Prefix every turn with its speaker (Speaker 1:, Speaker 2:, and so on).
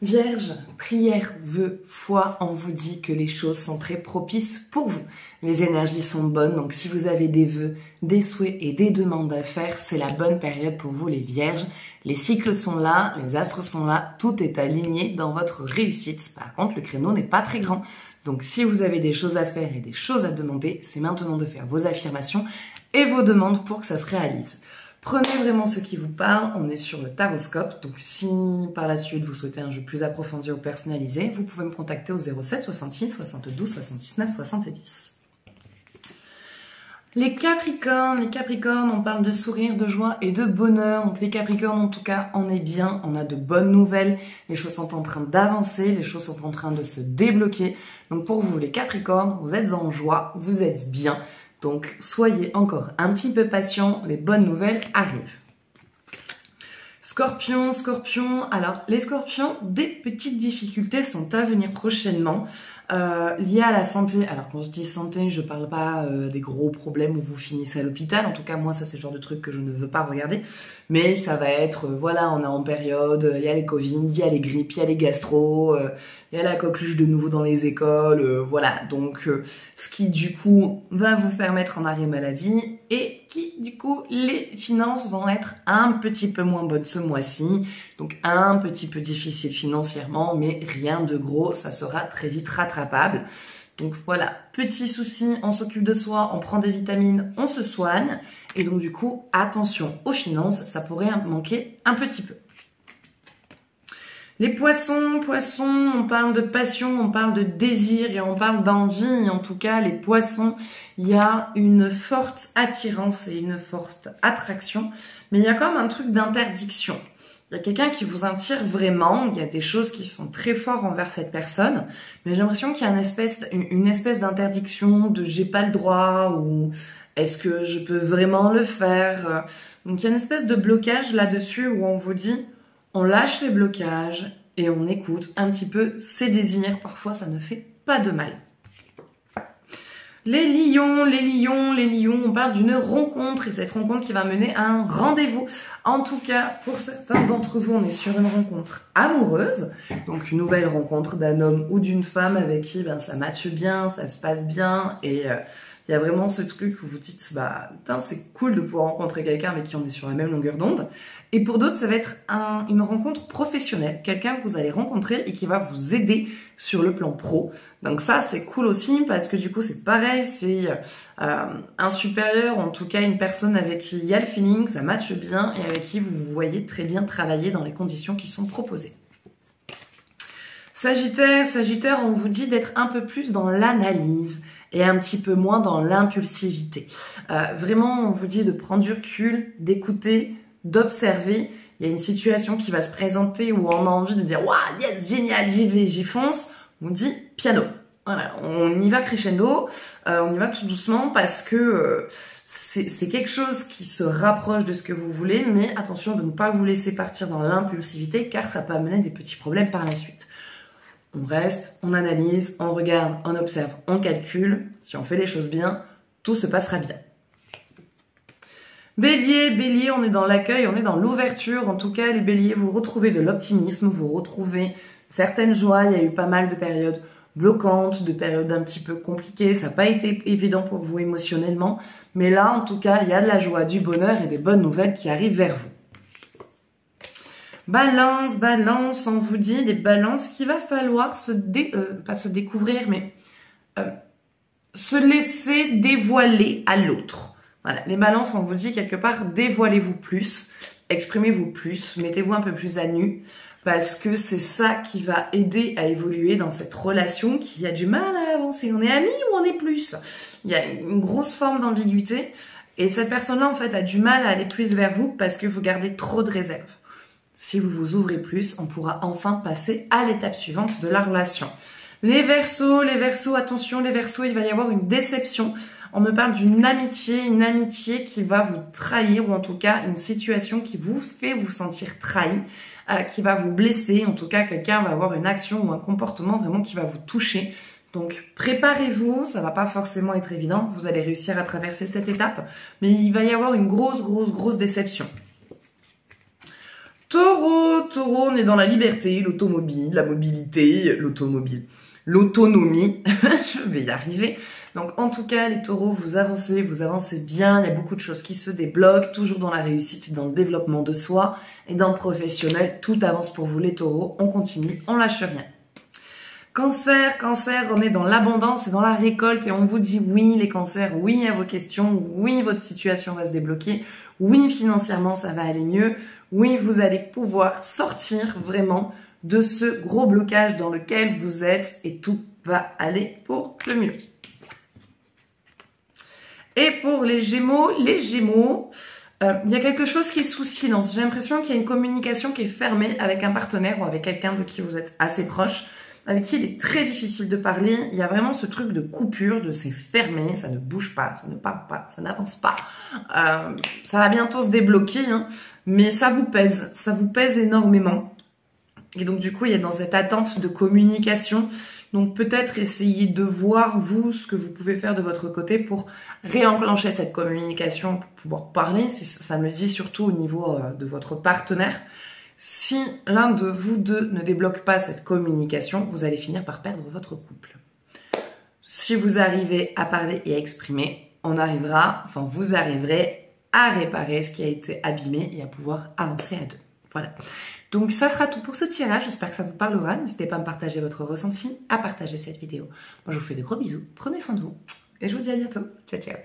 Speaker 1: Vierge, prière, vœux, foi, on vous dit que les choses sont très propices pour vous. Les énergies sont bonnes, donc si vous avez des vœux, des souhaits et des demandes à faire, c'est la bonne période pour vous les vierges. Les cycles sont là, les astres sont là, tout est aligné dans votre réussite. Par contre, le créneau n'est pas très grand. Donc si vous avez des choses à faire et des choses à demander, c'est maintenant de faire vos affirmations et vos demandes pour que ça se réalise. Prenez vraiment ce qui vous parle, on est sur le taroscope, donc si par la suite vous souhaitez un jeu plus approfondi ou personnalisé, vous pouvez me contacter au 07 66 72 79 70. Les Capricornes, on parle de sourire, de joie et de bonheur, donc les Capricornes en tout cas, on est bien, on a de bonnes nouvelles, les choses sont en train d'avancer, les choses sont en train de se débloquer, donc pour vous les Capricornes, vous êtes en joie, vous êtes bien. Donc, soyez encore un petit peu patients, les bonnes nouvelles arrivent. Scorpion, alors les scorpions, des petites difficultés sont à venir prochainement liées à la santé. Alors quand je dis santé, je parle pas des gros problèmes où vous finissez à l'hôpital. En tout cas, moi, ça c'est le genre de truc que je ne veux pas regarder. Mais ça va être, voilà, on est en période, il y a les Covid, il y a les grippes, il y a les gastro, il y a la coqueluche de nouveau dans les écoles, voilà. Donc, ce qui du coup va vous faire mettre en arrêt maladie et qui du coup, les finances vont être un petit peu moins bonnes ce mois-ci. Donc, un petit peu difficile financièrement, mais rien de gros, ça sera très vite rattrapable. Donc voilà, petit souci, on s'occupe de soi, on prend des vitamines, on se soigne. Et donc du coup, attention aux finances, ça pourrait manquer un petit peu. Les poissons, on parle de passion, on parle de désir et on parle d'envie. En tout cas, les poissons, il y a une forte attirance et une forte attraction. Mais il y a quand même un truc d'interdiction. Il y a quelqu'un qui vous attire vraiment, il y a des choses qui sont très fortes envers cette personne, mais j'ai l'impression qu'il y a une espèce d'interdiction de j'ai pas le droit ou est-ce que je peux vraiment le faire. Donc il y a une espèce de blocage là-dessus où on vous dit on lâche les blocages et on écoute un petit peu ses désirs, parfois ça ne fait pas de mal. Les lions, on parle d'une rencontre et cette rencontre qui va mener à un rendez-vous. En tout cas, pour certains d'entre vous, on est sur une rencontre amoureuse. Donc une nouvelle rencontre d'un homme ou d'une femme avec qui ça matche bien, ça se passe bien. Et il y a vraiment ce truc où vous dites, bah putain, c'est cool de pouvoir rencontrer quelqu'un avec qui on est sur la même longueur d'onde. Et pour d'autres, ça va être une rencontre professionnelle, quelqu'un que vous allez rencontrer et qui va vous aider sur le plan pro. Donc ça, c'est cool aussi parce que du coup, c'est pareil, c'est un supérieur, en tout cas une personne avec qui il y a le feeling, ça matche bien et avec qui vous voyez très bien travailler dans les conditions qui sont proposées. Sagittaire, on vous dit d'être un peu plus dans l'analyse et un petit peu moins dans l'impulsivité. Vraiment, on vous dit de prendre du recul, d'écouter, d'observer. Il y a une situation qui va se présenter où on a envie de dire « Waouh, yes, génial, j'y vais, j'y fonce ». On dit « piano ». Voilà, on y va crescendo, on y va tout doucement parce que c'est quelque chose qui se rapproche de ce que vous voulez, mais attention de ne pas vous laisser partir dans l'impulsivité car ça peut amener des petits problèmes par la suite. On reste, on analyse, on regarde, on observe, on calcule. Si on fait les choses bien, tout se passera bien. Bélier, on est dans l'accueil, on est dans l'ouverture. En tout cas, les béliers, vous retrouvez de l'optimisme, vous retrouvez certaines joies. Il y a eu pas mal de périodes bloquantes, de périodes un petit peu compliquées. Ça n'a pas été évident pour vous émotionnellement. Mais là, en tout cas, il y a de la joie, du bonheur et des bonnes nouvelles qui arrivent vers vous. Balance, on vous dit des balances qu'il va falloir pas se découvrir, mais se laisser dévoiler à l'autre. Voilà, les balances, on vous dit quelque part, dévoilez-vous plus, exprimez-vous plus, mettez-vous un peu plus à nu, parce que c'est ça qui va aider à évoluer dans cette relation qui a du mal à avancer. On est amis ou on est plus? Il y a une grosse forme d'ambiguïté, et cette personne-là, en fait, a du mal à aller plus vers vous parce que vous gardez trop de réserve. Si vous vous ouvrez plus, on pourra enfin passer à l'étape suivante de la relation. Les Verseaux, attention, les Verseaux, il va y avoir une déception. On me parle d'une amitié, une amitié qui va vous trahir, ou en tout cas une situation qui vous fait vous sentir trahi, qui va vous blesser. En tout cas, quelqu'un va avoir une action ou un comportement vraiment qui va vous toucher. Donc préparez-vous, ça va pas forcément être évident, vous allez réussir à traverser cette étape, mais il va y avoir une grosse déception. Taureau, on est dans la liberté, l'automobile, la mobilité, l'automobile, l'autonomie, je vais y arriver. Donc en tout cas, les taureaux, vous avancez bien, il y a beaucoup de choses qui se débloquent, toujours dans la réussite, dans le développement de soi et dans le professionnel, tout avance pour vous les taureaux, on continue, on lâche rien. Cancer, on est dans l'abondance et dans la récolte et on vous dit oui les cancers, oui à vos questions, oui votre situation va se débloquer, oui financièrement ça va aller mieux, oui vous allez pouvoir sortir vraiment de ce gros blocage dans lequel vous êtes et tout va aller pour le mieux. Et pour les Gémeaux, il y a quelque chose qui est sous silence. J'ai l'impression qu'il y a une communication qui est fermée avec un partenaire ou avec quelqu'un de qui vous êtes assez proche, avec qui il est très difficile de parler. Il y a vraiment ce truc de coupure, de c'est fermé, ça ne bouge pas, ça ne parle pas, ça n'avance pas. Ça va bientôt se débloquer, hein, mais ça vous pèse énormément. Et donc du coup, il y a dans cette attente de communication. Donc peut-être essayer de voir, vous, ce que vous pouvez faire de votre côté pour réenclencher cette communication, pour pouvoir parler. Ça me dit surtout au niveau de votre partenaire. Si l'un de vous deux ne débloque pas cette communication, vous allez finir par perdre votre couple. Si vous arrivez à parler et à exprimer, vous arriverez à réparer ce qui a été abîmé et à pouvoir avancer à deux. Voilà. Donc ça sera tout pour ce tirage, j'espère que ça vous parlera. N'hésitez pas à me partager votre ressenti, à partager cette vidéo. Moi je vous fais de gros bisous, prenez soin de vous et je vous dis à bientôt. Ciao ciao.